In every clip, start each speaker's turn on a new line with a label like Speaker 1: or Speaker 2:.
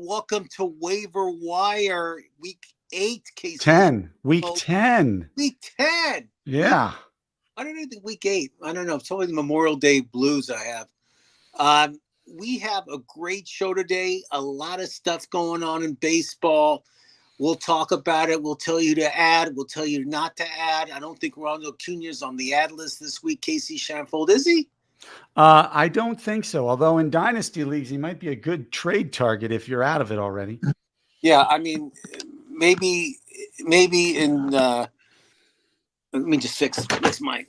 Speaker 1: Welcome to Waiver Wire, Week 8, Casey.
Speaker 2: 10. Week 10.
Speaker 1: Week 10.
Speaker 2: Yeah.
Speaker 1: I don't even think Week 8. I don't know. It's only the Memorial Day blues I have. We have a great show today. A lot of stuff going on in baseball. We'll talk about it. We'll tell you to add. We'll tell you not to add. I don't think Ronald Acuna's on the ad list this week. Casey Shanfold, is he?
Speaker 2: I don't think so. Although in dynasty leagues, he might be a good trade target if you're out of it already.
Speaker 1: Yeah, I mean, maybe in. Let me just fix my.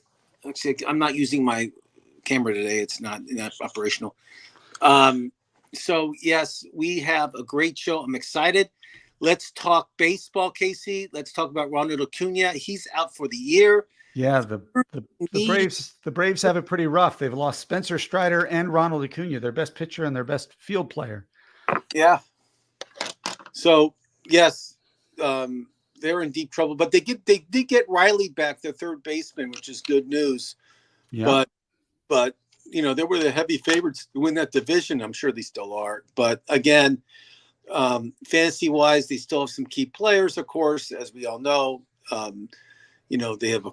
Speaker 1: Actually, I'm not using my camera today. It's not operational. So yes, we have a great show. I'm excited. Let's talk baseball, Casey. Let's talk about Ronald Acuna. He's out for the year.
Speaker 2: Yeah, the Braves have it pretty rough. They've lost Spencer Strider and Ronald Acuna, their best pitcher and their best field player.
Speaker 1: Yeah. So yes, they're in deep trouble. But they did get Riley back, their third baseman, which is good news. Yeah. But you know, they were the heavy favorites to win that division. I'm sure they still are. But again, fantasy wise, they still have some key players, of course, as we all know. You know, they have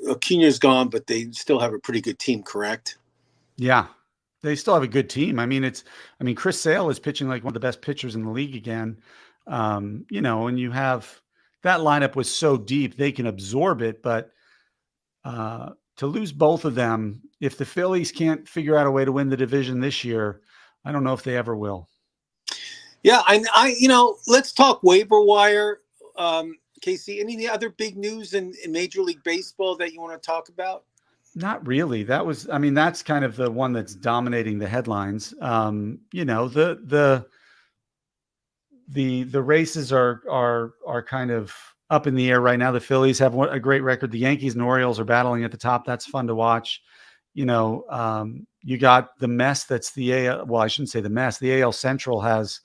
Speaker 1: Acuna's gone, but they still have a pretty good team, correct?
Speaker 2: Yeah, they still have a good team. I mean, Chris Sale is pitching like one of the best pitchers in the league again. You know, and you have that lineup was so deep, they can absorb it. But to lose both of them, if the Phillies can't figure out a way to win the division this year, I don't know if they ever will.
Speaker 1: Yeah, I you know, let's talk waiver wire. Casey, any other big news in Major League Baseball that you want to talk about?
Speaker 2: Not really. That's kind of the one that's dominating the headlines. You know, the races are kind of up in the air right now. The Phillies have a great record. The Yankees and Orioles are battling at the top. That's fun to watch. You know, you got the mess that's the AL. Well, I shouldn't say the mess. The AL Central has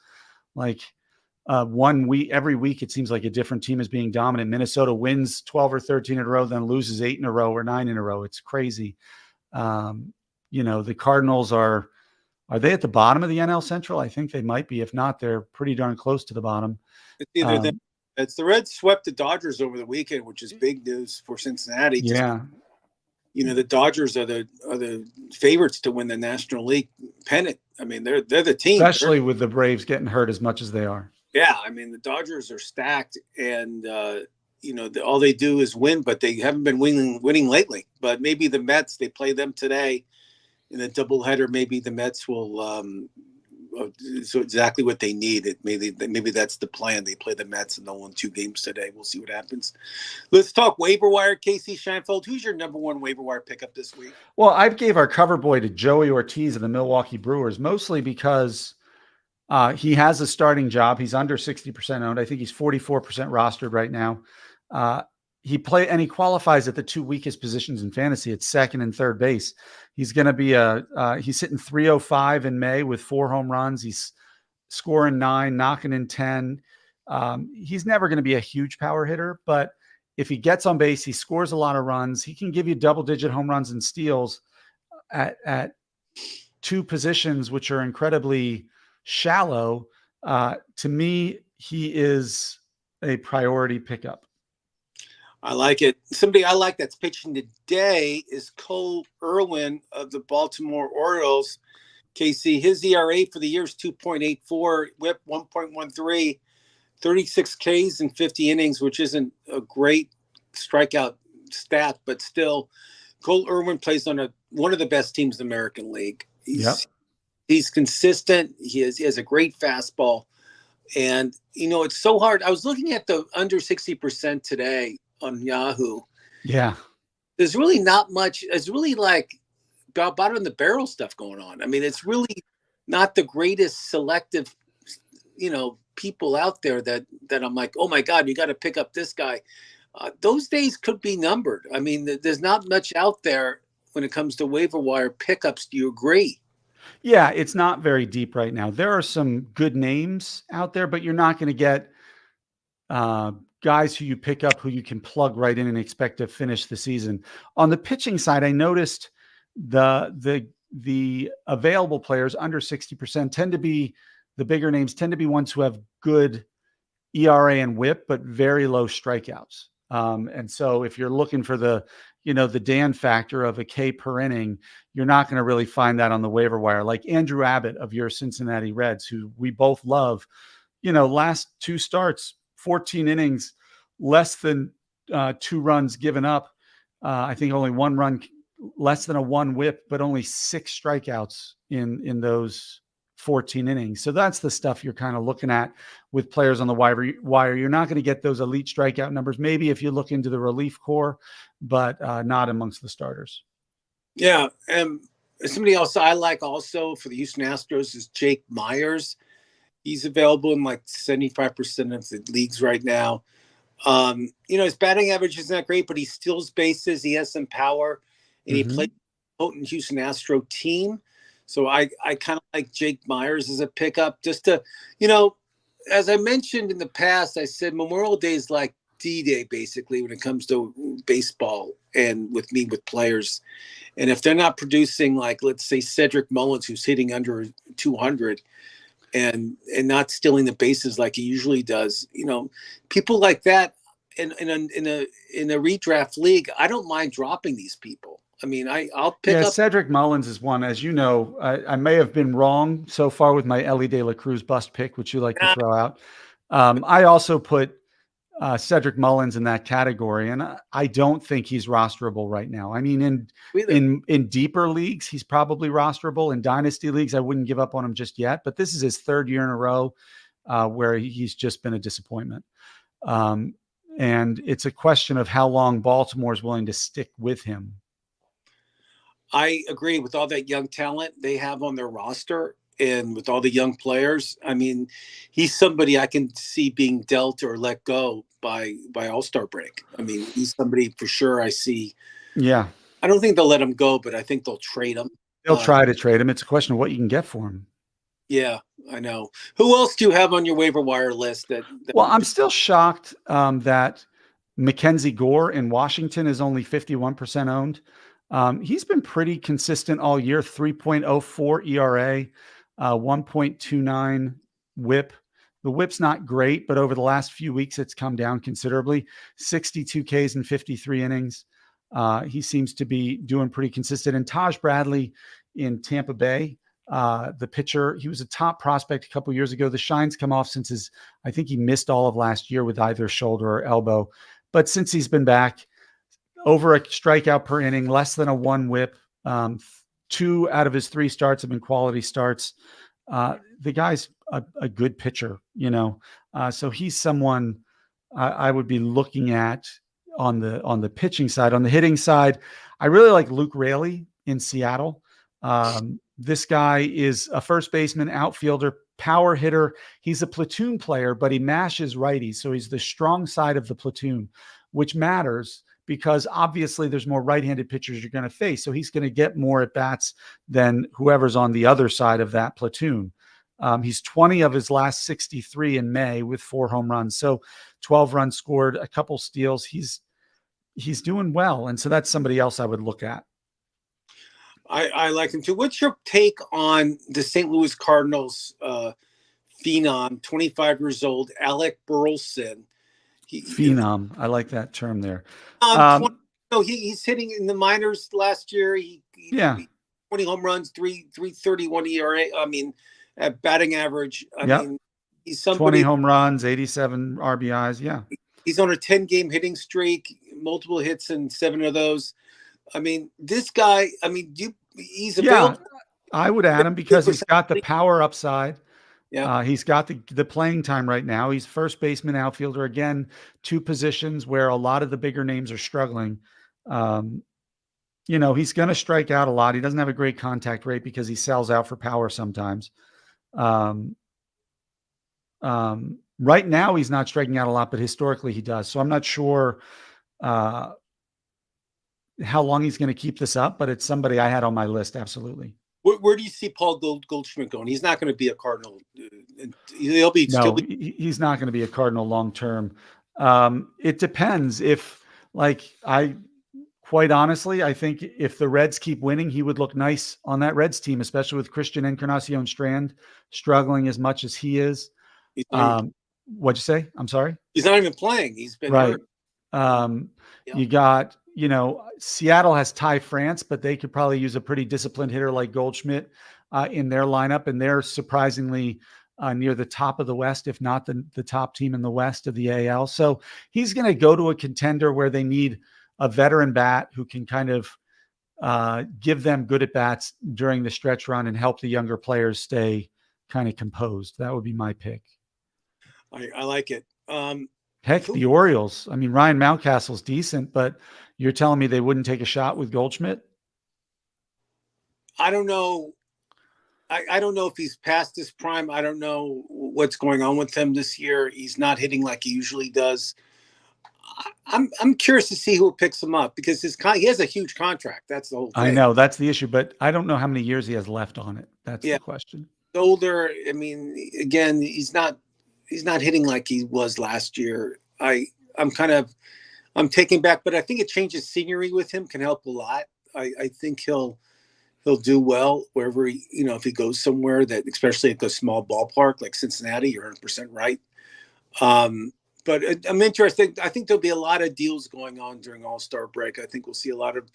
Speaker 2: like 1 week, every week, it seems like a different team is being dominant. Minnesota wins 12 or 13 in a row, then loses 8 in a row or 9 in a row. It's crazy. You know, the Cardinals are they at the bottom of the NL Central? I think they might be. If not, they're pretty darn close to the bottom.
Speaker 1: It's either it's the Reds swept the Dodgers over the weekend, which is big news for Cincinnati.
Speaker 2: Yeah.
Speaker 1: You know, the Dodgers are the favorites to win the National League pennant. I mean, they're the team.
Speaker 2: Especially with the Braves getting hurt as much as they are.
Speaker 1: Yeah, I mean, the Dodgers are stacked, and you know, all they do is win, but they haven't been winning lately. But maybe the Mets, they play them today in a doubleheader. Maybe the Mets will so exactly what they need. Maybe that's the plan. They play the Mets and they'll win 2 games today. We'll see what happens. Let's talk waiver wire. Casey Shanfold, who's your number 1 waiver wire pickup this week?
Speaker 2: Well, I gave our cover boy to Joey Ortiz of the Milwaukee Brewers, mostly because he has a starting job. He's under 60% owned. I think he's 44% rostered right now. He qualifies at the 2 weakest positions in fantasy at second and third base. He's going to be he's hitting 305 in May with 4 home runs. He's scoring 9, knocking in 10. He's never going to be a huge power hitter, but if he gets on base, he scores a lot of runs. He can give you double-digit home runs and steals at 2 positions, which are incredibly shallow. To me, he is a priority pickup.
Speaker 1: I like it. Somebody I like that's pitching today is Cole Irwin of the Baltimore Orioles. KC, his ERA for the year is 2.84, whip 1.13, 36 Ks in 50 innings, which isn't a great strikeout stat, but still, Cole Irwin plays on one of the best teams in the American League. He's consistent. He has a great fastball. And, you know, it's so hard. I was looking at the under 60% today on Yahoo.
Speaker 2: Yeah.
Speaker 1: There's really not much. It's really like bottom the barrel stuff going on. I mean, it's really not the greatest selective, you know, people out there that I'm like, oh my God, you got to pick up this guy. Those days could be numbered. I mean, there's not much out there when it comes to waiver wire pickups. Do you agree?
Speaker 2: Yeah, it's not very deep right now. There are some good names out there, but you're not going to get guys who you pick up who you can plug right in and expect to finish the season. On the pitching side, I noticed the available players under 60% tend to be the bigger names tend to be ones who have good ERA and WHIP, but very low strikeouts. And so if you're looking for the, the Dan factor of a K per inning, you're not going to really find that on the waiver wire. Like Andrew Abbott of your Cincinnati Reds, who we both love, last 2 starts, 14 innings, less than 2 runs given up. I think only 1 run, less than a 1 WHIP, but only 6 strikeouts in those 14 innings. So that's the stuff you're kind of looking at with players on the wire. You're not going to get those elite strikeout numbers. Maybe if you look into the relief core, but not amongst the starters.
Speaker 1: Yeah. And somebody else I like also for the Houston Astros is Jake Myers. He's available in like 75% of the leagues right now. His batting average isn't that great, but he steals bases. He has some power, and he plays a potent Houston Astro team. So I kind of like Jake Myers as a pickup. Just to, as I mentioned in the past, I said Memorial Day is like D-Day basically when it comes to baseball and with players. And if they're not producing, like let's say Cedric Mullins, who's hitting under 200. And not stealing the bases like he usually does. People like that in a redraft league, I don't mind dropping these people. I mean, I'll pick up.
Speaker 2: Cedric Mullins is one, as you know. I may have been wrong so far with my Ellie De La Cruz bust pick, which you like to throw out. I also put Cedric Mullins in that category, and I don't think he's rosterable right now. I mean, in deeper leagues, he's probably rosterable. In dynasty leagues, I wouldn't give up on him just yet. But this is his 3rd year in a row where he's just been a disappointment. And it's a question of how long Baltimore is willing to stick with him.
Speaker 1: I agree with all that young talent they have on their roster. And with all the young players, I mean, he's somebody I can see being dealt or let go by All-Star break. I mean, he's somebody for sure I see.
Speaker 2: Yeah.
Speaker 1: I don't think they'll let him go, but I think they'll trade him.
Speaker 2: They'll try to trade him. It's a question of what you can get for him.
Speaker 1: Yeah, I know. Who else do you have on your waiver wire list?
Speaker 2: Well, I'm still shocked that Mackenzie Gore in Washington is only 51% owned. He's been pretty consistent all year, 3.04 ERA. 1.29 WHIP. The WHIP's not great, but over the last few weeks, it's come down considerably. 62 Ks in 53 innings. He seems to be doing pretty consistent. And Taj Bradley in Tampa Bay, the pitcher, he was a top prospect a couple years ago. The shine's come off since I think he missed all of last year with either shoulder or elbow. But since he's been back, over a strikeout per inning, less than a 1 WHIP. 2 out of his 3 starts have been quality starts. The guy's a good pitcher, so he's someone I would be looking at on the pitching side. On the hitting side, I really like Luke Raley in Seattle. This guy is a first baseman, outfielder, power hitter. He's a platoon player, but he mashes righties. So he's the strong side of the platoon, which matters because obviously there's more right-handed pitchers you're going to face. So he's going to get more at bats than whoever's on the other side of that platoon. He's 20 of his last 63 in May with 4 home runs. So 12 runs scored, a couple steals. He's doing well. And so that's somebody else I would look at.
Speaker 1: I like him too. What's your take on the St. Louis Cardinals phenom, 25 years old, Alec Burleson?
Speaker 2: Phenom. I like that term there.
Speaker 1: He's hitting in the minors last year. He 20 home runs, 3.31 ERA. I mean, at batting average. I mean, he's somebody
Speaker 2: 20 home runs, 87 RBIs. Yeah.
Speaker 1: He's on a 10-game hitting streak, multiple hits in 7 of those. I mean, this guy, he's available.
Speaker 2: I would add him because he's got the power upside.
Speaker 1: Yeah.
Speaker 2: He's got the playing time right now. He's first baseman, outfielder. Again, 2 positions where a lot of the bigger names are struggling. He's going to strike out a lot. He doesn't have a great contact rate because he sells out for power sometimes. Right now, he's not striking out a lot, but historically he does. So I'm not sure how long he's going to keep this up, but it's somebody I had on my list. Absolutely.
Speaker 1: Where do you see Paul Goldschmidt going? He's not going to be a Cardinal.
Speaker 2: He's not going to be a Cardinal long term. It depends. If I quite honestly, I think if the Reds keep winning, he would look nice on that Reds team, especially with Christian Encarnacion Strand struggling as much as he is.
Speaker 1: He's not even,
Speaker 2: What'd you say? I'm sorry.
Speaker 1: he's not even playing. He's been
Speaker 2: Right.
Speaker 1: hurt. Yeah.
Speaker 2: You got, Seattle has Ty France, but they could probably use a pretty disciplined hitter like Goldschmidt in their lineup. And they're surprisingly near the top of the West, if not the top team in the West of the AL. So he's going to go to a contender where they need a veteran bat who can kind of give them good at bats during the stretch run and help the younger players stay kind of composed. That would be my pick.
Speaker 1: I like it.
Speaker 2: Heck, the Orioles. I mean, Ryan Mountcastle's decent, but you're telling me they wouldn't take a shot with Goldschmidt?
Speaker 1: I don't know. I don't know if he's past his prime. I don't know what's going on with him this year. He's not hitting like he usually does. I'm curious to see who picks him up because he has a huge contract. That's the whole thing.
Speaker 2: I know that's the issue, but I don't know how many years he has left on it. That's the question.
Speaker 1: Older. I mean, again, he's not hitting like he was last year. I'm taken back, but I think it changes scenery with him can help a lot. I think he'll do well wherever if he goes somewhere that, especially at a small ballpark like Cincinnati, you're 100% right. But I'm interested. I think there'll be a lot of deals going on during All-Star break. I think we'll see a lot of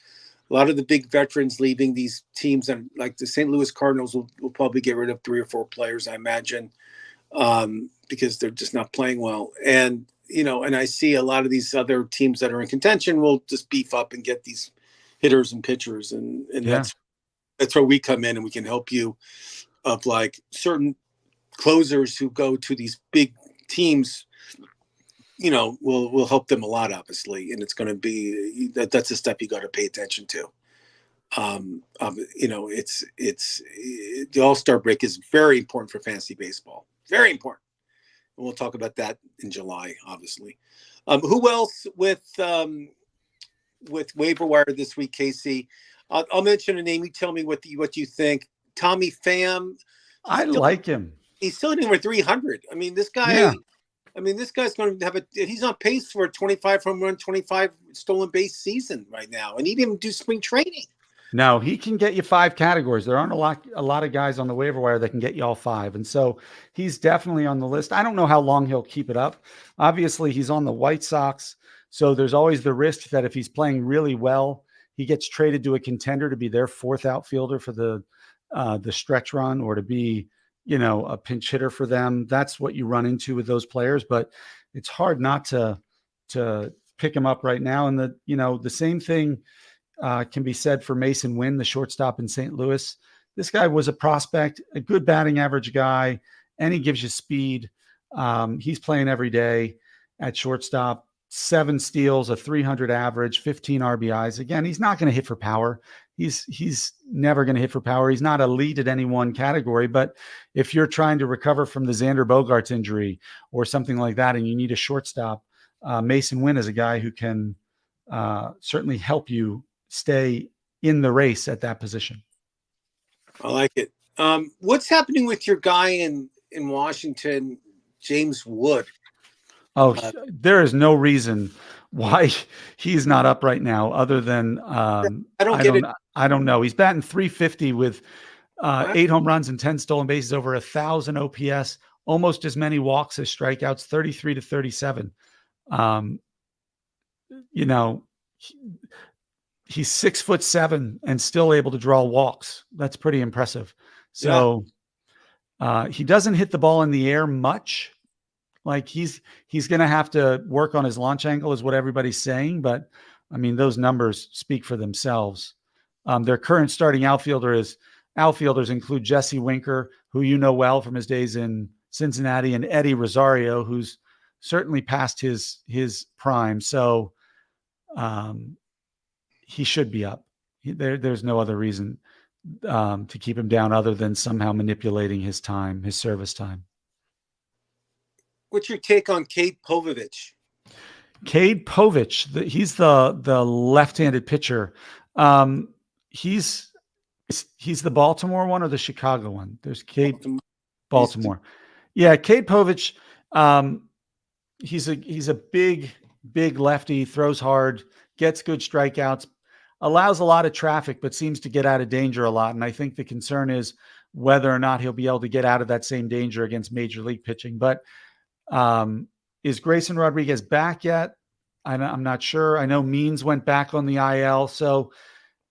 Speaker 1: the big veterans leaving these teams, and like the St. Louis Cardinals will probably get rid of 3 or 4 players, I imagine, because they're just not playing well. And and I see a lot of these other teams that are in contention will just beef up and get these hitters and pitchers, and that's where we come in and we can help you of like certain closers who go to these big teams. Will help them a lot, obviously, and it's going to be that's the stuff you got to pay attention to. It's the All-Star break is very important for fantasy baseball, very important. And we'll talk about that in July, obviously. Who else with waiver wire this week, Casey? I'll mention a name. You tell me what you think. Tommy Pham.
Speaker 2: I like him.
Speaker 1: He's still hitting over 300. I mean, this guy. Yeah. I mean, this guy's going to have he's on pace for a 25 home run, 25 stolen base season right now. And he didn't even do spring training.
Speaker 2: No, he can get you 5 categories. There aren't a lot of guys on the waiver wire that can get you all 5. And so he's definitely on the list. I don't know how long he'll keep it up. Obviously, he's on the White Sox. So there's always the risk that if he's playing really well, he gets traded to a contender to be their 4th outfielder for the stretch run, or to be a pinch hitter for them. That's what you run into with those players, but it's hard not to pick him up right now. And the same thing can be said for Mason Wynn, the shortstop in St. Louis. This guy was a prospect, a good batting average guy, and he gives you speed. He's playing every day at shortstop, 7 steals, a 300 average, 15 RBIs. Again, he's not going to hit for power. He's never going to hit for power. He's not elite at any one category, but if you're trying to recover from the Xander Bogaerts injury or something like that, and you need a shortstop, Mason Wynn is a guy who can certainly help you stay in the race at that position.
Speaker 1: I like it. What's happening with your guy in Washington, James Wood?
Speaker 2: There is no reason why he's not up right now, other than I don't know. He's batting .350 with 8 home runs and 10 stolen bases, over 1,000 OPS, almost as many walks as strikeouts, 33 to 37. He's 6'7" and still able to draw walks. That's pretty impressive. So he doesn't hit the ball in the air much. Like he's going to have to work on his launch angle, is what everybody's saying. But I mean, those numbers speak for themselves. Their current starting outfielders include Jesse Winker, who you know well from his days in Cincinnati, and Eddie Rosario, who's certainly past his prime. So he should be up. There's no other reason to keep him down other than somehow manipulating his time, his service time.
Speaker 1: What's your take on Cade Povich?
Speaker 2: Cade Povich, he's the left-handed pitcher. He's the Baltimore one or the Chicago one? There's Cade Baltimore. Yeah, Cade Povich. He's a big lefty, throws hard, gets good strikeouts. allows a lot of traffic, but seems to get out of danger a lot. And I think the concern is whether or not he'll be able to get out of that same danger against major league pitching. But is Grayson Rodriguez back yet? I'm not sure. I know Means went back on the IL. So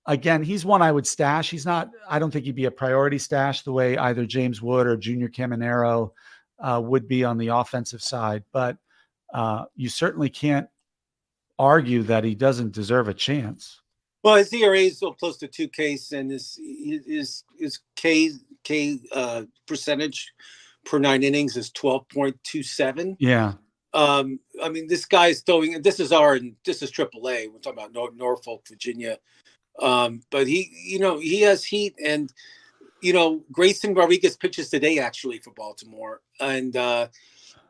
Speaker 2: again, he's one I would stash. He's not, I don't think he'd be a priority stash the way either James Wood or Junior Caminero would be on the offensive side. But you certainly can't argue that he doesn't deserve a chance.
Speaker 1: Well, his ERA is so close to 2Ks, and his K percentage per 9 innings is 12.27.
Speaker 2: Yeah.
Speaker 1: I mean, this guy's throwing. This is AAA. We're talking about Norfolk, Virginia. But he has heat, and Grayson Rodriguez pitches today actually for Baltimore, and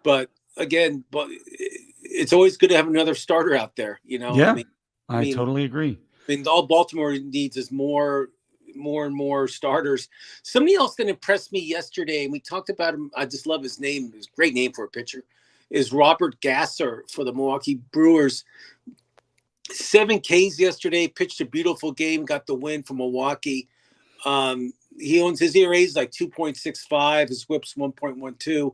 Speaker 1: but it's always good to have another starter out there.
Speaker 2: Yeah, I mean, totally agree.
Speaker 1: I mean, all Baltimore needs is more and more starters. Somebody else that impressed me yesterday, and we talked about him. I just love his name. It's a great name for a pitcher. Is Robert Gasser for the Milwaukee Brewers. 7 Ks yesterday, pitched a beautiful game, got the win for Milwaukee. He owns his ERAs like 2.65, his whip's 1.12.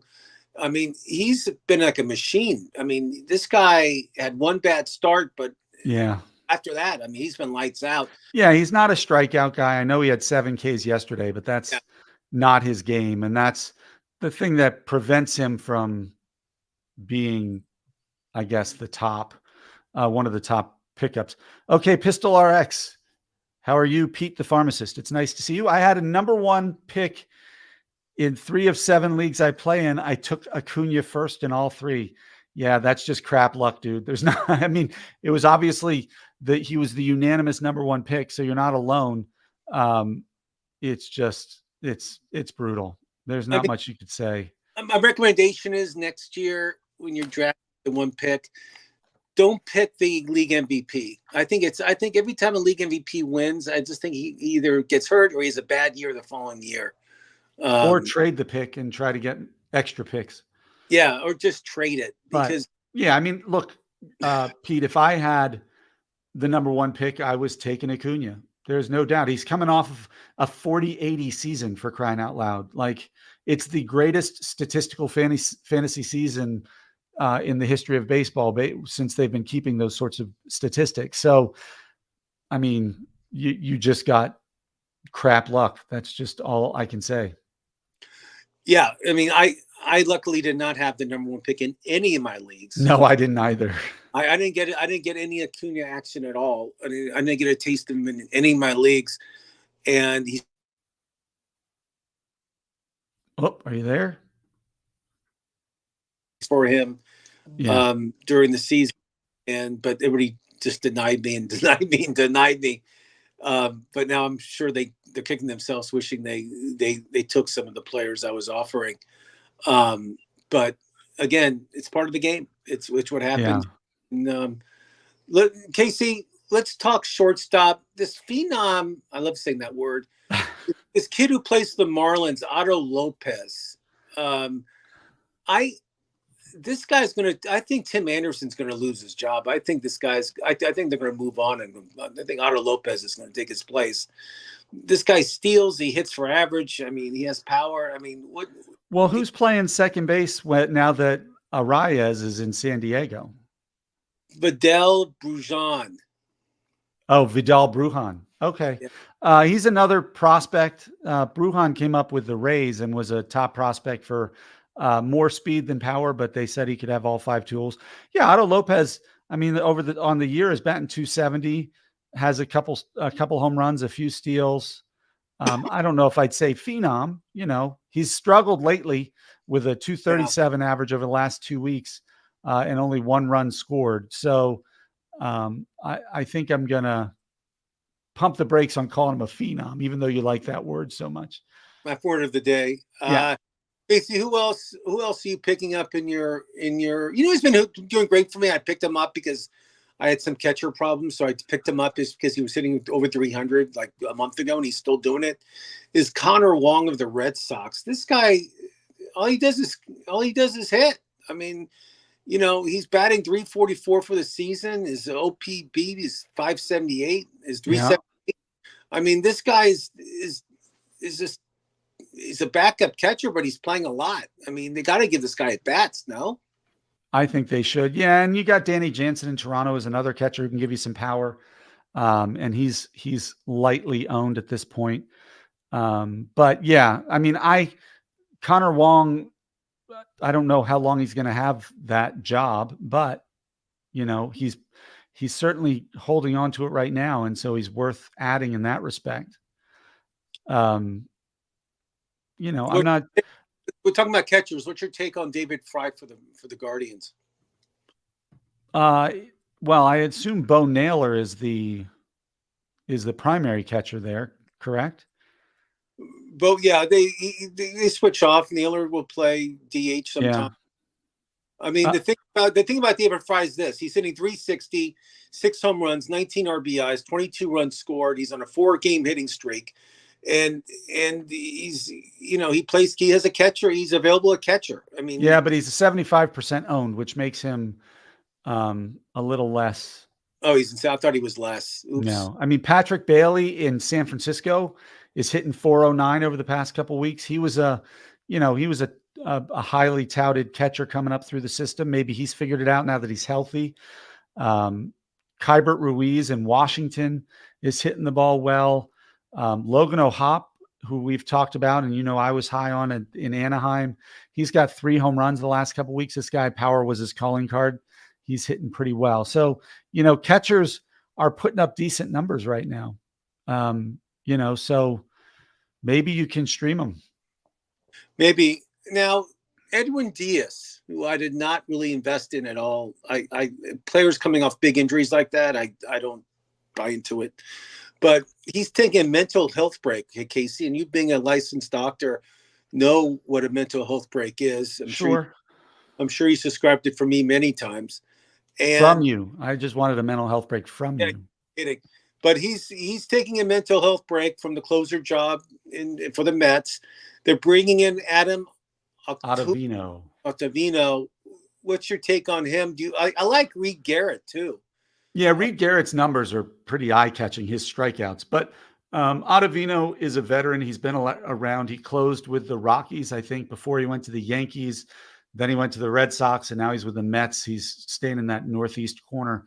Speaker 1: I mean, he's been like a machine. I mean, this guy had one bad start, but
Speaker 2: yeah,
Speaker 1: after that, I mean, he's been lights out.
Speaker 2: Yeah, he's not a strikeout guy. I know he had 7 Ks yesterday, but that's not his game. And that's the thing that prevents him from being, I guess, the top, one of the top pickups. Okay, Pistol RX. How are you, Pete the pharmacist? It's nice to see you. I had a number 1 pick in 3 of 7 leagues I play in. I took Acuna first in all 3. Yeah, that's just crap luck, dude. There's not, I mean, it was obviously that he was the unanimous number 1 pick, so you're not alone. It's just, it's brutal. There's not much you could say.
Speaker 1: My recommendation is next year when you're drafting the 1 pick, don't pick the league MVP. I think every time a league MVP wins, I just think he either gets hurt or he has a bad year the following year.
Speaker 2: Or trade the pick and try to get extra picks.
Speaker 1: Yeah, or just trade it. Because
Speaker 2: yeah, I mean, look, Pete, if I had the number 1 pick, I was taking Acuna. There's no doubt. He's coming off of a 40-80 season, for crying out loud. Like, it's the greatest statistical fantasy season in the history of baseball since they've been keeping those sorts of statistics. So, I mean, you just got crap luck. That's just all I can say.
Speaker 1: Yeah, I mean, I luckily did not have the number 1 pick in any of my leagues.
Speaker 2: No, I didn't either.
Speaker 1: I didn't get it. I didn't get any Acuna action at all. I didn't get a taste of him in any of my leagues. And he's.
Speaker 2: Oh, are you there?
Speaker 1: For him during the season, but everybody just denied me. But now I'm sure they're kicking themselves, wishing they took some of the players I was offering. But again, it's part of the game. It's what happens. Yeah. And, Casey, let's talk shortstop. This phenom, I love saying that word. This kid who plays for the Marlins, Otto Lopez. This guy's going to, I think Tim Anderson's going to lose his job. I think this guy's, I think they're going to move on. And I think Otto Lopez is going to take his place. This guy steals, he hits for average. I mean, he has power. I mean, what?
Speaker 2: Well, who's playing second base now that Arias is in San Diego?
Speaker 1: Vidal Brujan.
Speaker 2: Oh, Vidal Brujan. Okay. Yeah. He's another prospect. Brujan came up with the Rays and was a top prospect for more speed than power, but they said he could have all 5 tools. Yeah, Otto Lopez, I mean, on the year is batting 270, has a couple home runs, a few steals. I don't know if I'd say phenom. He's struggled lately with a 237 average over the last 2 weeks and only 1 run scored. So I think I'm gonna pump the brakes on calling him a phenom, even though you like that word so much.
Speaker 1: My word of the day. Basically, who else are you picking up in your, he's been doing great for me. I picked him up because I had some catcher problems. So I picked him up just because he was hitting over 300 like a month ago, and he's still doing it. Is Connor Wong of the Red Sox. This guy, all he does is hit. I mean, He's batting 344 for the season. His OPB is 578. His
Speaker 2: Yeah.
Speaker 1: 370. I mean, this guy is just he's a backup catcher, but he's playing a lot. I mean, they got to give this guy at bats, no?
Speaker 2: I think they should. Yeah, and you got Danny Jansen in Toronto as another catcher who can give you some power. And he's lightly owned at this point. But yeah, I mean, Connor Wong, I don't know how long he's going to have that job, but he's certainly holding on to it right now, and so he's worth adding in that respect. Um, I'm
Speaker 1: Look,
Speaker 2: not.
Speaker 1: we're talking about catchers. What's your take on David Fry for the Guardians?
Speaker 2: Uh, well, I assume Bo Naylor is the primary catcher there, correct?
Speaker 1: But yeah, they switch off. Naylor will play DH
Speaker 2: Yeah.
Speaker 1: sometime. I mean,
Speaker 2: Uh,
Speaker 1: the thing about David Fry is this: he's hitting 360, 6 home runs, 19 RBIs, 22 runs scored. He's on a 4-game hitting streak, and he's he plays. He has a catcher. He's available at catcher. I mean,
Speaker 2: yeah, but he's 75% owned, which makes him a little less.
Speaker 1: Oh, he's in South. I thought he was less. Oops.
Speaker 2: No, I mean Patrick Bailey in San Francisco is hitting 409 over the past couple of weeks. He was a highly touted catcher coming up through the system. Maybe he's figured it out now that he's healthy. Kybert Ruiz in Washington is hitting the ball well. Logan O'Hoppe, who we've talked about, and I was high on in Anaheim. He's got 3 home runs the last couple of weeks. This guy, power was his calling card. He's hitting pretty well. So, catchers are putting up decent numbers right now. So maybe you can stream them.
Speaker 1: Maybe. Now, Edwin Diaz, who I did not really invest in at all. I players coming off big injuries like that, I don't buy into it. But he's taking a mental health break, Casey, and you being a licensed doctor know what a mental health break is. I'm sure you subscribed it for me many times. And
Speaker 2: from you. I just wanted a mental health break from you.
Speaker 1: Kidding. But he's taking a mental health break from the closer job for the Mets. They're bringing in Adam
Speaker 2: Ottavino.
Speaker 1: What's your take on him? I like Reed Garrett too.
Speaker 2: Yeah, Reed Garrett's numbers are pretty eye-catching, his strikeouts. But Ottavino is a veteran. He's been around. He closed with the Rockies, I think, before he went to the Yankees. Then he went to the Red Sox, and now he's with the Mets. He's staying in that northeast corner.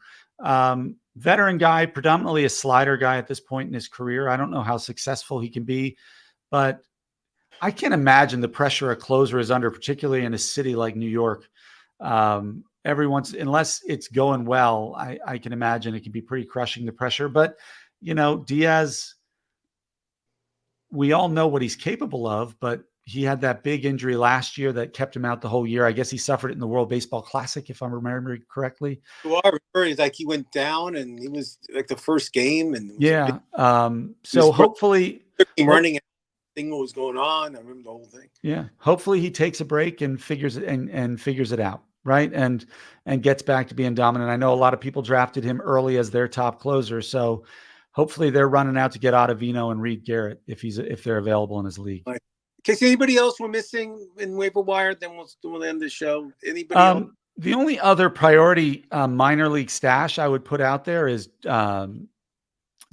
Speaker 2: Veteran guy, predominantly a slider guy at this point in his career. I don't know how successful he can be, but I can't imagine the pressure a closer is under, particularly in a city like New York. Unless it's going well, I can imagine it can be pretty crushing, the pressure. But, Diaz, we all know what he's capable of, but he had that big injury last year that kept him out the whole year. I guess he suffered it in the World Baseball Classic, if I'm remembering correctly.
Speaker 1: Well, I remember it's like he went down and he was like the first game. And
Speaker 2: yeah. So hopefully
Speaker 1: running thing what was going on. I remember the whole thing.
Speaker 2: Yeah. Hopefully he takes a break and figures it out. Right. And gets back to being dominant. I know a lot of people drafted him early as their top closer. So hopefully they're running out to get Ottavino and Reed Garrett if they're available in his league.
Speaker 1: Right. In case anybody else we're missing in waiver wire, then we'll end the show. Anybody else?
Speaker 2: The only other priority minor league stash I would put out there is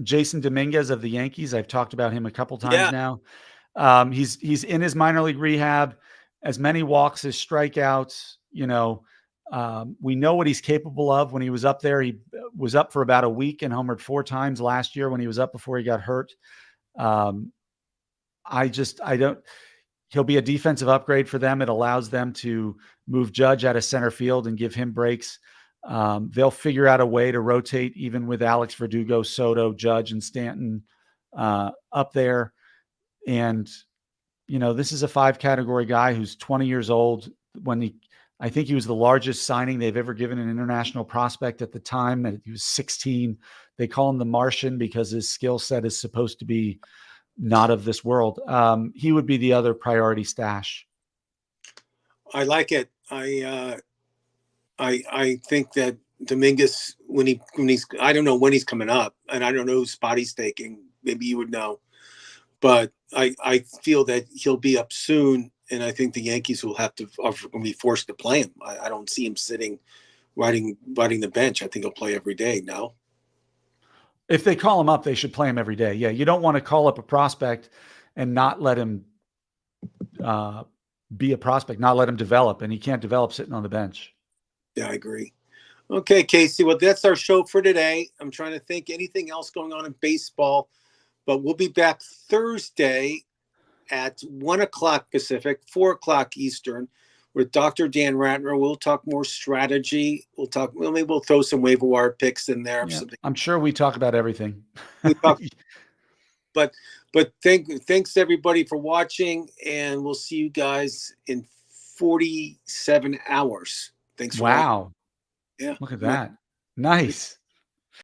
Speaker 2: Jason Dominguez of the Yankees. I've talked about him a couple times now. He's in his minor league rehab, as many walks as strikeouts. We know what he's capable of. When he was up there, he was up for about a week and homered 4 times last year when he was up before he got hurt. He'll be a defensive upgrade for them. It allows them to move Judge out of center field and give him breaks. They'll figure out a way to rotate even with Alex Verdugo, Soto, Judge, and Stanton up there. And, this is a 5-category guy who's 20 years old. I think he was the largest signing they've ever given an international prospect at the time. That he was 16. They call him the Martian because his skill set is supposed to be not of this world. He would be the other priority stash.
Speaker 1: I like it. I think that Dominguez, when he's, I don't know when he's coming up, and I don't know whose spot he's taking. Maybe you would know, but I feel that he'll be up soon, and I think the Yankees will have to are going to be forced to play him. I don't see him sitting, riding the bench. I think he'll play every day. No.
Speaker 2: If they call him up, they should play him every day. Yeah, you don't want to call up a prospect and not let him be a prospect, not let him develop, and he can't develop sitting on the bench.
Speaker 1: Yeah, I agree. Okay, Casey. Well, that's our show for today. I'm trying to think anything else going on in baseball, but we'll be back Thursday at 1 o'clock Pacific, 4 o'clock Eastern, with Dr. Dan Ratner. We'll talk more strategy. Maybe we'll throw some waiver wire picks in there.
Speaker 2: Yeah, I'm sure we talk about everything.
Speaker 1: We talk, but thanks everybody for watching, and we'll see you guys in 47 hours. Thanks for watching.
Speaker 2: Wow.
Speaker 1: Yeah.
Speaker 2: Look at that. Nice.